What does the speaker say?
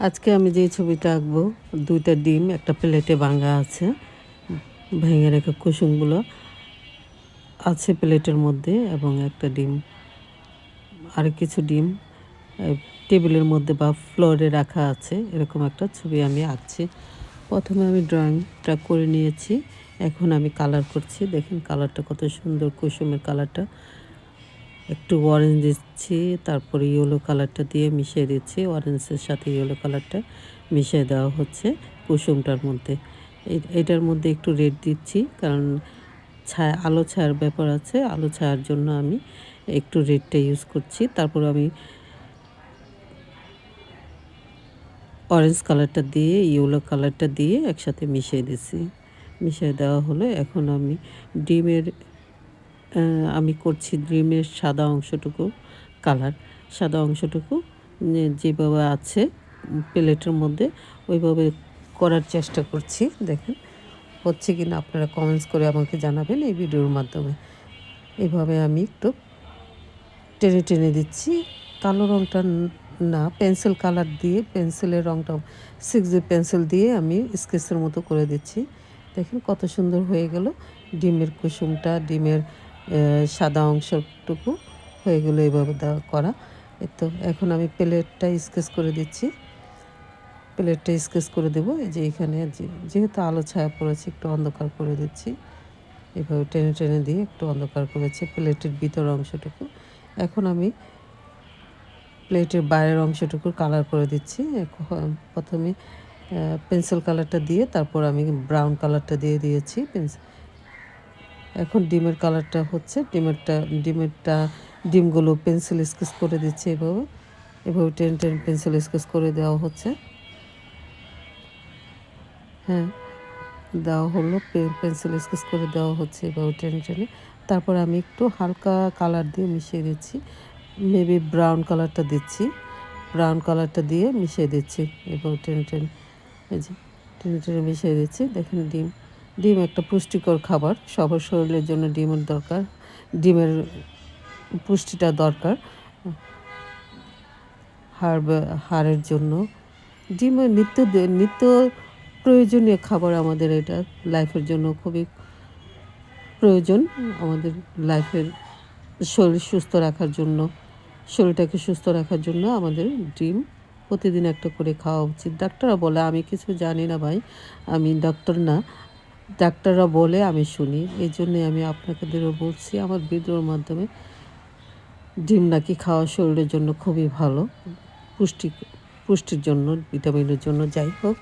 আজকে আমি যে ছবিটা আঁকবো, 2টা ডিম একটা প্লেটে ভাঙা আছে। ভেঙে রেখে কুসুমগুলো আছে প্লেটের মধ্যে এবং একটা ডিম, আর কিছু ডিম টেবিলের মধ্যে বা ফ্লোরে রাখা আছে। এরকম একটা ছবি আমি আঁকছি। প্রথমে আমি ড্রয়িংটা করে নিয়েছি, এখন আমি কালার করছি। দেখেন কালারটা কত সুন্দর, কুসুমের কালারটা। একটু অরেঞ্জ দিচ্ছি, তারপরে ইয়েলো কালারটা দিয়ে মিশিয়ে দিচ্ছি। অরেঞ্জের সাথে ইয়েলো কালারটা মিশিয়ে দেওয়া হচ্ছে কুসুমটার মধ্যে। এটার মধ্যে একটু রেড দিচ্ছি, কারণ আলো ছায়ার ব্যাপার আছে। আলো ছায়ার জন্য আমি একটু রেডটা ইউজ করছি। তারপর আমি অরেঞ্জ কালারটা দিয়ে ইয়েলো কালারটা দিয়ে একসাথে মিশিয়ে দিচ্ছি। মিশিয়ে দেওয়া হলো। এখন আমি ডিমের আমি করছি ডিমের সাদা অংশটুকু কালার। সাদা অংশটুকু যেভাবে আছে প্লেটের মধ্যে ওইভাবে করার চেষ্টা করছি। দেখেন হচ্ছে কি না আপনারা কমেন্টস করে আমাকে জানাবেন এই ভিডিওর মাধ্যমে। এইভাবে আমি একটু টেনে টেনে দিচ্ছি। কালো রঙটা না, পেন্সিল কালার দিয়ে, পেন্সিলের রঙটা 6B পেন্সিল দিয়ে আমি স্কেচের মতো করে দিচ্ছি। দেখেন কত সুন্দর হয়ে গেল ডিমের কুসুমটা, ডিমের সাদা অংশটুকু হয়ে গেলো এভাবে করা। তো এখন আমি প্লেটটা স্কেচ করে দিচ্ছি। প্লেটটা স্কেচ করে দেবো। এই যে এখানে যেহেতু আলো ছায়া পড়েছে, একটু অন্ধকার করে দিচ্ছি। এভাবে টেনে টেনে দিয়ে একটু অন্ধকার করেছি প্লেটের ভিতর অংশটুকু। এখন আমি প্লেটের বাইরের অংশটুকু কালার করে দিচ্ছি। প্রথমে পেন্সিল কালারটা দিয়ে তারপর আমি ব্রাউন কালারটা দিয়ে দিয়েছি। এখন ডিমের কালারটা হচ্ছে, ডিমগুলো পেন্সিল স্কেচ করে দিচ্ছি। এভাবে টেন পেন্সিল স্কেচ করে দেওয়া হচ্ছে। হ্যাঁ, দেওয়া হলো, পেন্সিল স্কেচ করে দেওয়া হচ্ছে এভাবে টেনে। তারপর আমি একটু হালকা কালার দিয়ে মিশিয়ে দিচ্ছি। মেবি ব্রাউন কালারটা দিচ্ছি। ব্রাউন কালারটা দিয়ে মিশিয়ে দিচ্ছি এভাবে টেনে। এই যে টেনে মিশিয়ে দিচ্ছি। দেখেন ডিম একটা পুষ্টিকর খাবার। সবার শরীরের জন্য ডিমের দরকার, ডিমের পুষ্টিটা দরকার হাড়ের জন্য। ডিমের নিত্য প্রয়োজনীয় খাবার আমাদের, এটা লাইফের জন্য খুবই প্রয়োজন। আমাদের লাইফের শরীরটাকে সুস্থ রাখার জন্য আমাদের ডিম প্রতিদিন একটা করে খাওয়া উচিত। ডাক্তাররা বলে, আমি কিছু জানি না ভাই, আমি ডক্টর না, ডাক্তাররা বলে আমি শুনি, এই জন্যে আমি আপনাদেরও বলছি আমার ভিডিওর মাধ্যমে। ডিম নাকি খাওয়া শরীরের জন্য খুবই ভালো, পুষ্টির জন্য, ভিটামিনের জন্য, যাই হোক।